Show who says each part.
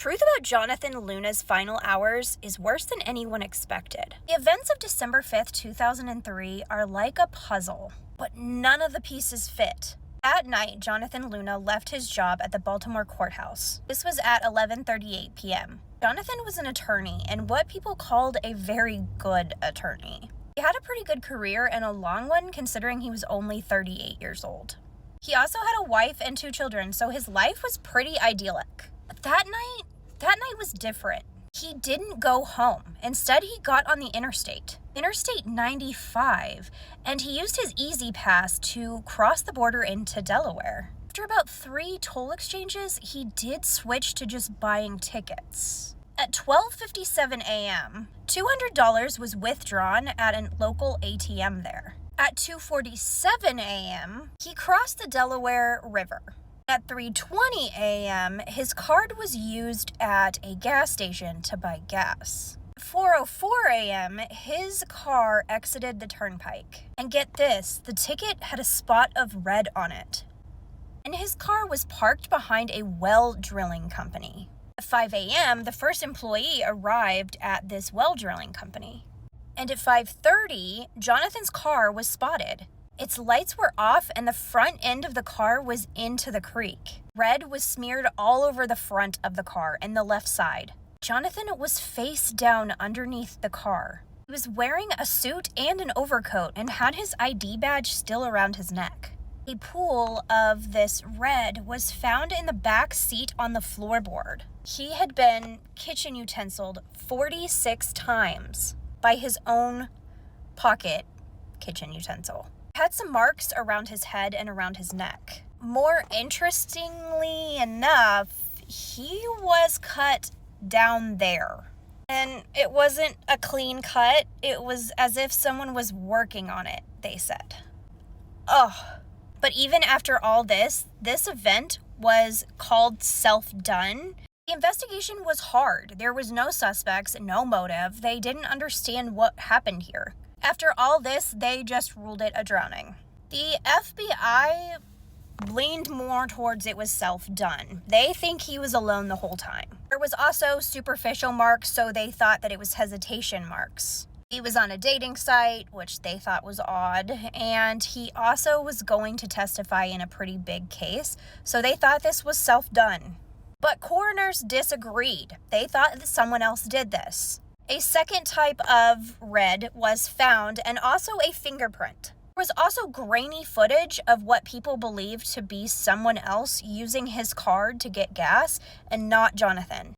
Speaker 1: truth about Jonathan Luna's final hours is worse than anyone expected. The events of December 5th, 2003 are like a puzzle, but none of the pieces fit. At night, Jonathan Luna left his job at the Baltimore courthouse. This was at 11:38 p.m. Jonathan was an attorney, and what people called a very good attorney. He had a pretty good career and a long one considering he was only 38 years old. He also had a wife and 2 children, so his life was pretty idyllic. But that night was different. He didn't go home. Instead, he got on the Interstate 95, and he used his Easy Pass to cross the border into Delaware. After about 3 toll exchanges, he did switch to just buying tickets. At 12:57 a.m., $200 was withdrawn at a local ATM there. At 2:47 a.m., he crossed the Delaware River. At 3:20 a.m., his card was used at a gas station to buy gas. At 4:04 a.m., his car exited the turnpike. And get this, the ticket had a spot of red on it. And his car was parked behind a well drilling company. At 5 a.m., the first employee arrived at this well drilling company. And at 5:30, Jonathan's car was spotted. Its lights were off and the front end of the car was into the creek. Red was smeared all over the front of the car and the left side. Jonathan was face down underneath the car. He was wearing a suit and an overcoat and had his ID badge still around his neck. A pool of this red was found in the back seat on the floorboard. He had been kitchen utensiled 46 times by his own pocket kitchen utensil. He had some marks around his head and around his neck. More interestingly enough, he was cut down there. And it wasn't a clean cut. It was as if someone was working on it, they said. Ugh. But even after all this event was called self-done. The investigation was hard. There was no suspects, no motive. They didn't understand what happened here. After all this, they just ruled it a drowning. The FBI leaned more towards it was self-done. They think he was alone the whole time. There was also superficial marks, so they thought that it was hesitation marks. He was on a dating site, which they thought was odd, and he also was going to testify in a pretty big case, so they thought this was self-done. But coroners disagreed. They thought that someone else did this. A second type of red was found, and also a fingerprint. There was also grainy footage of what people believed to be someone else using his card to get gas, and not Jonathan.